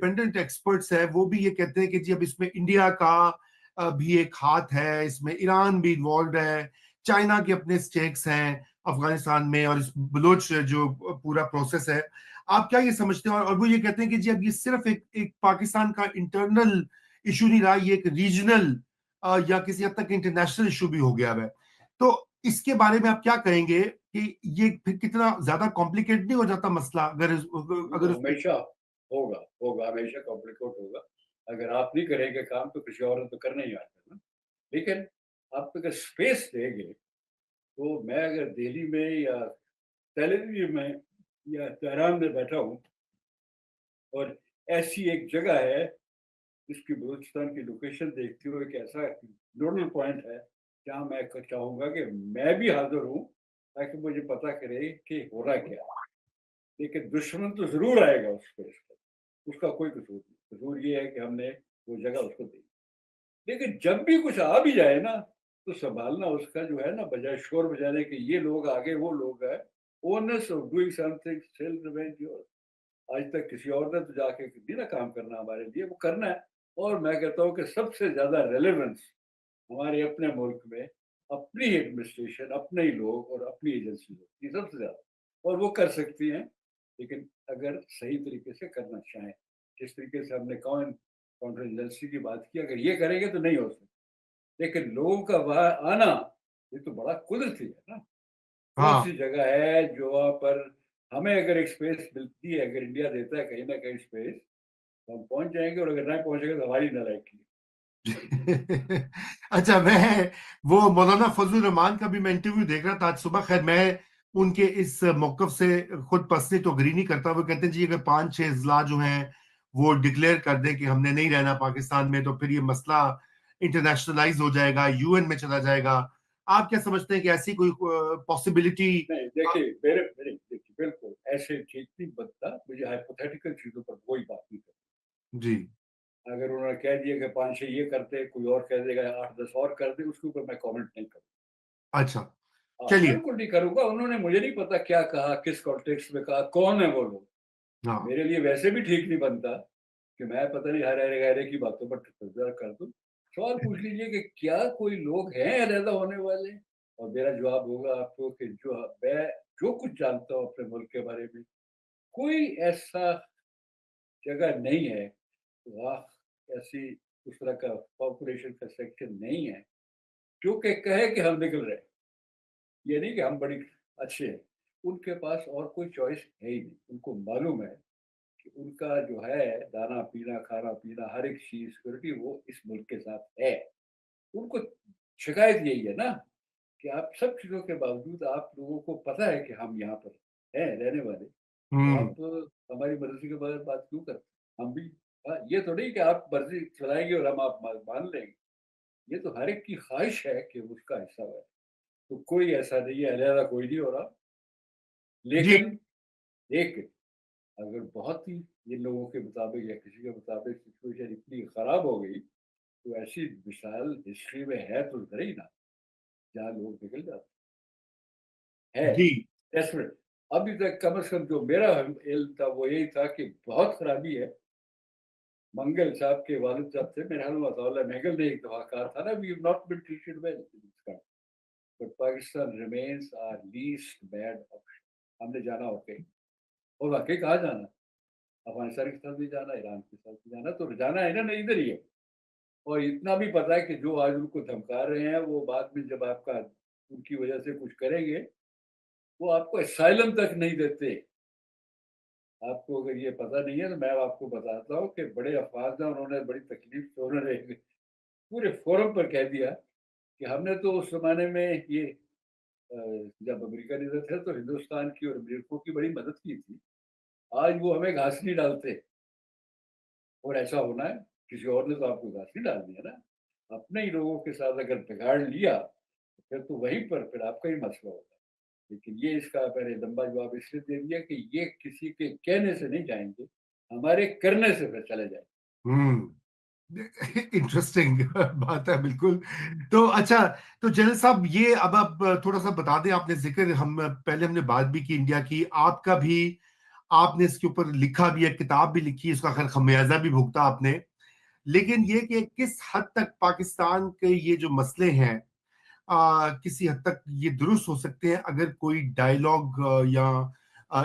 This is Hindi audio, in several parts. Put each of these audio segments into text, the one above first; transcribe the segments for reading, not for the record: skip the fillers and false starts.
इंडिपेंडेंट एक्सपर्ट्स है वो भी ये कहते हैं कि जी अब इसमें इंडिया का भी एक हाथ है, इसमें ईरान भी इन्वॉल्व है, चाइना के अपने स्टेक्स हैं अफगानिस्तान में, और इस बलोच जो पूरा प्रोसेस है। आप क्या ये समझते हैं? और वो ये कहते हैं कि जी अब ये सिर्फ एक पाकिस्तान का इंटरनल इशू नहीं रहा, ये एक रीजनल या किसी हद तक इंटरनेशनल इशू भी हो गया है। तो इसके बारे में आप क्या कहेंगे कि ये फिर कितना ज्यादा कॉम्प्लिकेट नहीं हो जाता मसला अगर अगर हमेशा होगा होगा, हमेशा कॉम्प्लिकेट होगा। अगर आप नहीं करेंगे काम तो किसी और ने तो करना ही आता है ना। लेकिन आप अगर स्पेस देंगे तो मैं अगर दिल्ली में या टेल अवीव में या तेहरान में बैठा हूँ और ऐसी एक जगह है जिसकी बलूचिस्तान की लोकेशन देखती हूँ, एक ऐसा नोडल पॉइंट है जहाँ मैं चाहूँगा कि मैं भी हाजिर हूँ ताकि मुझे पता करे कि हो रहा क्या है। लेकिन दुश्मन तो जरूर आएगा उस स्पेस पर, उसका कोई कसूर नहीं। कसूर ये है कि हमने वो जगह उसको दी। लेकिन जब भी कुछ आ भी जाए ना तो संभालना उसका जो है ना, बजाय शोर बजाने के ये लोग आगे वो लोग है, owners of doing something still remain your. आज तक किसी और ने तो जाके नहीं ना काम करना हमारे लिए, वो करना है। और मैं कहता हूँ कि सबसे ज्यादा रेलेवेंस हमारे अपने मुल्क में अपनी एडमिनिस्ट्रेशन, अपने ही लोग और अपनी एजेंसी होती है सबसे ज्यादा, और वो कर सकती हैं। लेकिन अगर सही तरीके से करना चाहें, जिस तरीके से हमने काउंटर एजेंसी की बात की, अगर ये करेंगे तो नहीं हो सकता। लेकिन लोगों का वहां आना ये तो बड़ा कुदरती है ना। कौन हाँ सी जगह है जो वहाँ पर हमें अगर एक स्पेस मिलती है, अगर इंडिया देता है कहीं ना कहीं स्पेस, तो हम पहुंच जाएंगे, और अगर नहीं पहुंचेंगे तो हमारी नालायकी है। अच्छा, मैं वो मौलाना फजलुर रहमान का भी मैं इंटरव्यू देख रहा था आज सुबह। खैर मैं उनके इस मौकफ से खुद पर्सनली तो अग्री नहीं करता। वो कहते हैं जी अगर 5-6 अजला जो हैं वो डिक्लेयर कर दें कि हमने नहीं रहना पाकिस्तान में, तो फिर ये मसला इंटरनेशनलाइज हो जाएगा, यूएन में चला जाएगा। आप क्या समझते हैं कि ऐसी कोई पॉसिबिलिटी? नहीं देखिए, मेरे मेरे देखिए, बिल्कुल ऐसे ठीक नहीं बनता। मुझे हाइपोथेटिकल चीजों पर कोई बात नहीं करनी। जी। अगर उन्होंने कह दिया कि 5-6 ये करते, कोई और कह देगा 8-10 और कर दे, उसके ऊपर मैं कमेंट नहीं करूँ। अच्छा, हाँ, चलिए। बिल्कुल नहीं करूँगा। उन्होंने मुझे नहीं पता क्या कहा, किस कॉन्टेक्स्ट में कहा, कौन है वो लोग। हाँ। मेरे लिए वैसे भी ठीक नहीं बनता कि मैं पता नहीं हरे गहरे की बातों पर तबसरा कर दूं। सवाल पूछ लीजिए कि क्या कोई लोग हैं अलहदा होने वाले, और मेरा जवाब होगा आपको कि मैं जो कुछ जानता हूँ अपने मुल्क के बारे में, कोई ऐसा जगह नहीं है, वाह ऐसी उस तरह का पॉपुलेशन का सेक्शन नहीं है जो कि कहे कि हम निकल रहे हैं। ये नहीं कि हम बड़ी अच्छे हैं। उनके पास और कोई चॉइस है ही नहीं। उनको मालूम है कि उनका जो है दाना पीना, खाना पीना, हर एक चीज सिक्योरिटी वो इस मुल्क के साथ है। उनको शिकायत यही है ना कि आप सब चीजों के बावजूद आप लोगों को पता है कि हम यहाँ पर हैं रहने वाले, तो हम्म। आप हमारी मर्जी के बगैर बात क्यों करते? हम भी ये तो नहीं कि आप मर्जी चलाएंगे और हम आप मान लेंगे। ये तो हर एक की ख्वाहिश है कि उसका हिस्सा है। तो कोई ऐसा नहीं है, अलहदा कोई नहीं हो रहा। जी। लेकिन एक, अगर बहुत ही इन लोगों के मुताबिक या किसी के मुताबिक सिचुएशन इतनी खराब हो गई, तो ऐसी मिसाल हिस्ट्री में है तो जरा ही ना, जहाँ लोग निकल जाते है। जी। डेस्परेट। अभी तक कम से कम जो मेरा इल्म था वो यही था कि बहुत खराबी है। मंगल साहब के वालिद साहब थे, मेरे ख्याल में मंगल ने एक दफा कहा था ना, we have not been treated well, but Pakistan remains our least bad option. हमने जाना होके, और वाकई कहाँ जाना, अफगानिस्तान के साथ भी जाना, ईरान के साथ भी जाना, तो जाना है ना, नहीं इधर ही है। और इतना भी पता है कि जो आज उनको धमका रहे हैं वो बाद में जब आपका उनकी वजह से कुछ करेंगे, वो आपको असाइलम तक नहीं देते। आपको अगर ये पता नहीं है तो मैं आपको बताता हूँ कि बड़े अफवाज हैं, उन्होंने बड़ी तकलीफ से उन्होंने पूरे फोरम पर कह दिया कि हमने तो उस जमाने में ये अ, जब अमेरिका इधर थे तो हिंदुस्तान की और अमेरिकों की बड़ी मदद की थी। आज वो हमें घास नहीं डालते, और ऐसा होना है, किसी और ने तो आपको घास नहीं डालनी है ना। अपने ही लोगों के साथ अगर बिगाड़ लिया तो फिर तो वहीं पर फिर आपका ही मसला होगा। लेकिन ये इसका मैंने लंबा जवाब इसलिए दे दिया कि ये किसी के कहने से नहीं जाएंगे, हमारे करने से फिर चले जाएंगे। हम्म। इंटरेस्टिंग बात है बिल्कुल। तो अच्छा, तो जनरल साहब ये अब आप थोड़ा सा बता दें। आपने जिक्र हम पहले हमने बात भी की इंडिया की, आपका भी आपने इसके ऊपर लिखा भी है, किताब भी लिखी है, इसका खैर खमियाजा भी भुगता आपने। लेकिन ये कि किस हद तक पाकिस्तान के ये जो मसले हैं किसी हद तक ये दुरुस्त हो सकते हैं अगर कोई डायलॉग या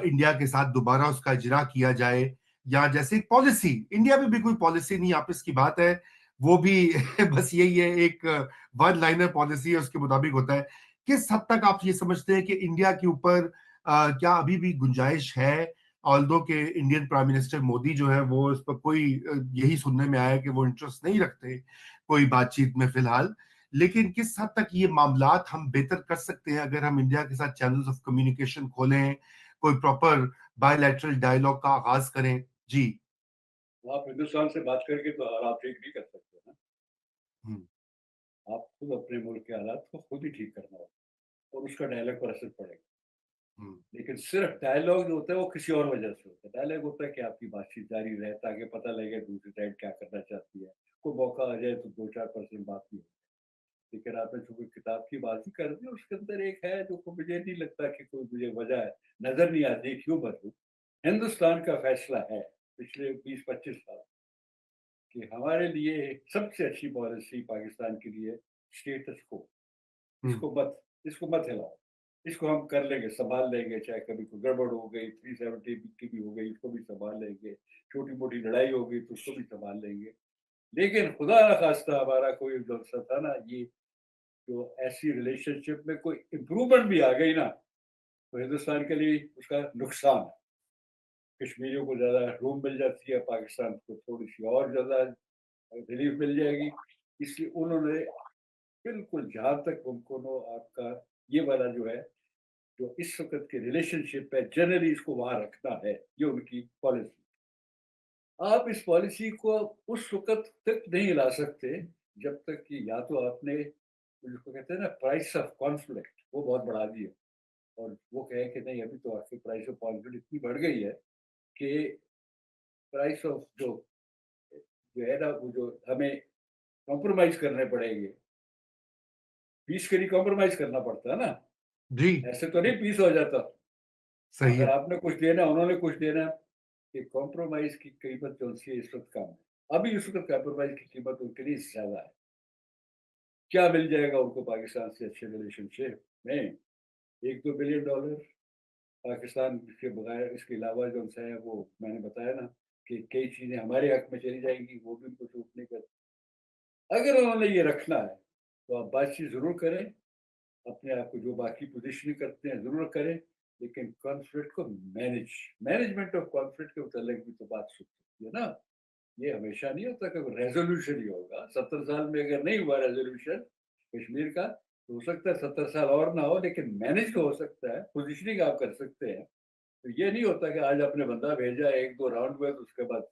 इंडिया के साथ दोबारा उसका इजरा किया जाए, या जैसे एक पॉलिसी, इंडिया में भी कोई पॉलिसी नहीं, आपस की बात है, वो भी बस यही है, एक वन लाइनर पॉलिसी है, उसके मुताबिक होता है। किस हद तक आप ये समझते हैं कि इंडिया के ऊपर क्या अभी भी गुंजाइश है? ऑल्दो के इंडियन प्राइम मिनिस्टर मोदी जो है वो इस पर कोई यही सुनने में आया कि वो इंटरेस्ट नहीं रखते कोई बातचीत में फिलहाल। लेकिन किस हद तक ये मामलात हम बेहतर कर सकते हैं अगर हम इंडिया के साथ चैनल्स ऑफ कम्युनिकेशन खोलें, कोई प्रॉपर बायलैटरल डायलॉग का आगाज करें? जी। आप हिंदुस्तान से बात करके तो हालात ठीक नहीं कर सकते ना। हम्म। आप खुद अपने मुल्क के हालात को खुद ही ठीक करना होगा और उसका डायलॉग पर असर पड़ेगा। हम्म। लेकिन सिर्फ डायलॉग जो होता है वो किसी और वजह से होता है। डायलॉग होता है कि आपकी बातचीत जारी रहे ताकि पता लगे दूसरी साइड क्या करना चाहती है। कोई मौका आ जाए तो 2-4% बात नहीं होती। लेकिन आपने चूँकि किताब की बात ही कर दी, उसके अंदर एक है जो को मुझे नहीं लगता कि कोई मुझे वजह है, नज़र नहीं आती क्यों बदलूँ। हिंदुस्तान का फैसला है पिछले 20-25 साल कि हमारे लिए सबसे अच्छी पॉलिसी पाकिस्तान के लिए स्टेटस को, हम्म। इसको मत हिलाओ। इसको हम कर लेंगे, सँभाल लेंगे, चाहे कभी कोई गड़बड़ हो गई, 370 की भी हो गई, इसको भी सँभाल लेंगे। छोटी-मोटी लड़ाई हो गई तो उसको भी सँभाल लेंगे। लेकिन खुदा ना ख़ास्ता हमारा कोई जो स था ना ये जो ऐसी रिलेशनशिप में कोई इम्प्रूवमेंट भी आ गई ना, तो हिंदुस्तान के लिए उसका नुकसान है। कश्मीरियों को ज़्यादा रूम मिल जाती है, पाकिस्तान को थोड़ी-सी और ज़्यादा रिलीफ़ मिल जाएगी। इसलिए उन्होंने बिल्कुल जहाँ तक उनको नो आपका ये वाला जो है, जो इस वक़्त के रिलेशनशिप है, जनरली इसको वहाँ रखना है, ये उनकी पॉलिसी। आप इस पॉलिसी को उस वक़्त तक नहीं ला सकते, जब तक कि या तो आपने जिसको कहते हैं ना प्राइस ऑफ कॉन्फ्लिक्ट वो बहुत बढ़ा दी है और वो कहे कि नहीं अभी तो आपकी प्राइस ऑफ कॉन्फ्लिक्ट इतनी बढ़ गई है कि प्राइस ऑफ जो है ना वो जो हमें कॉम्प्रोमाइज़ करने पड़ेंगे। पीस के लिए कॉम्प्रोमाइज़ करना पड़ता है ना, जी। ऐसे तो नहीं पीस हो जाता। सही अगर है। आपने कुछ देना है, उन्होंने कुछ देना है, कि कॉम्प्रोमाइज़ की कीमत जो-सी है इस वक़्त कम है। अभी इस वक़्त कॉम्प्रोमाइज़ की कीमत उनके लिए ज़्यादा है। क्या मिल जाएगा उनको पाकिस्तान से अच्छे रिलेशनशिप में? $1-2 बिलियन डॉलर पाकिस्तान के बगैर इसके अलावा जो-सा है वो मैंने बताया ना कि कई चीज़ें हमारे हक में चली जाएँगी, वो भी उनको सूट नहीं करती। अगर उन्होंने ये रखना है, तो आप बातचीत ज़रूर करें, अपने आप को जो बाकी पोज़ीशनिंग करते हैं ज़रूर करें, लेकिन कॉन्फ्लिक्ट को मैनेजमेंट ऑफ कॉन्फ्लिक्ट के मुतालिक भी तो बात छूट सकती है ना। ये हमेशा नहीं होता कि रेज़ोल्यूशन ही होगा। 70 साल में अगर नहीं हुआ रेज़ोल्यूशन कश्मीर का, तो हो सकता है 70 साल और ना हो, लेकिन मैनेज तो हो सकता है, पोज़ीशनिंग आप कर सकते हैं। तो ये नहीं होता कि आज आपने बंदा भेजा, 1-2 राउंड हुए, तो उसके बाद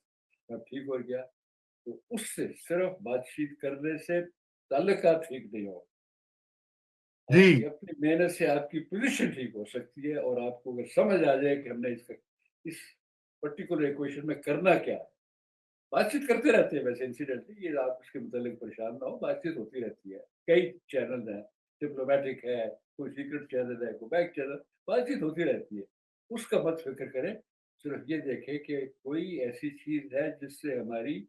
सब ठीक हो गया। तो उससे सिर्फ़ बातचीत करने से ताल्लुकात ठीक नहीं होगा। आपकी जी। अपनी मेहनत से आपकी पोज़ीशन ठीक हो सकती है और आपको अगर समझ आ जाए कि हमने इस पर्टिकुलर इक्वेशन में करना क्या है। बातचीत करते रहते हैं वैसे इंसिडेंटली, ये आप इसके मुतालिक परेशान ना हो, बातचीत होती रहती है। कई चैनल हैं, डिप्लोमैटिक है, कोई सीक्रेट चैनल है, कोई बैक चैनल, बातचीत होती रहती है। उसका मत फ़िक्र करें, सिर्फ़ ये देखें कि कोई ऐसी चीज़ है जिससे हमारी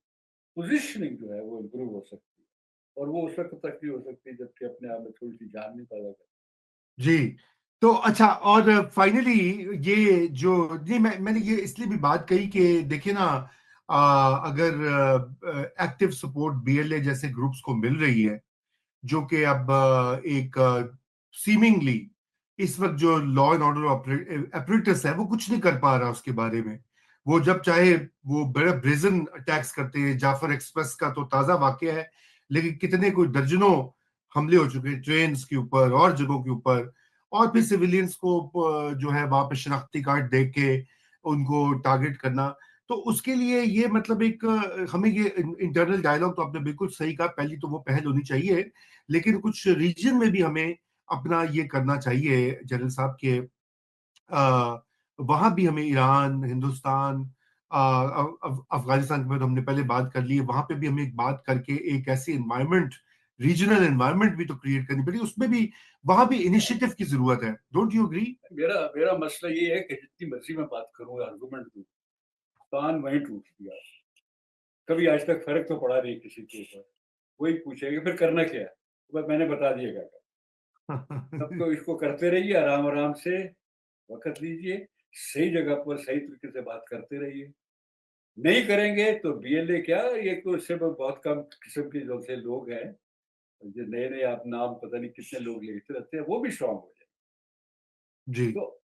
पोज़ीशनिंग जो है वो इम्प्रूव हो सकती है और वो उस वक़्त तक नहीं हो सकती जबकि अपने आप में थोड़ी-सी जान नहीं पैदा कर। जी। तो अच्छा, और फाइनली ये जो, जी, मैंने ये इसलिए भी बात कही कि देखिए ना, अगर एक्टिव सपोर्ट बीएलए जैसे ग्रुप्स को मिल रही है, जो कि अब एक सीमिंगली इस वक्त जो लॉ एंड ऑर्डर अपरेटस है वो कुछ नहीं कर पा रहा उसके बारे में। वो जब चाहे वो बड़ा ब्रेजन अटैक्स करते हैं, जाफर एक्सप्रेस का तो ताजा वाकया है, लेकिन कितने कोई दर्जनों हमले हो चुके हैं ट्रेन के ऊपर और जगहों के ऊपर, और फिर सिविलियंस को जो है वहां पे शनाख्ती कार्ड दे के उनको टारगेट करना। तो उसके लिए ये मतलब एक हमें ये इंटरनल डायलॉग, तो आपने बिल्कुल सही कहा, पहली तो वो पहल होनी चाहिए, लेकिन कुछ रीजन में भी हमें अपना ये करना चाहिए जनरल साहब के, वहां भी हमें ईरान, हिंदुस्तान, अफगानिस्तान में तो हमने पहले बात कर ली है, वहां पे भी हमें एक बात करके एक ऐसी एनवायरनमेंट रीजनल एनवायरनमेंट भी तो क्रिएट करनी पड़ेगी, उसमें भी वहां भी इनिशिएटिव की जरूरत है। Don't you agree? मेरा मेरा मसला ये है कि जितनी मर्ज़ी मैं बात करूँ, आर्गुमेंट दूँ, कान वहीं टूट गया। कभी आज तक फ़र्क तो पड़ा नहीं किसी के ऊपर। वही पूछेगा फिर करना क्या है? बस मैंने बता दिया क्या-क्या। तब तो इसको करते रहिए आराम-आराम से, वक़्त लीजिए, सही जगह पर सही तरीके से बात करते रहिए। नहीं करेंगे तो बीएलए क्या, ये तो सिर्फ़ बहुत कम किस्म के जो से लोग हैं, जो नए-नए आप नाम पता नहीं कितने लोग लेते रहते हैं, वो भी स्ट्रॉन्ग हो जाएँ। जी। तो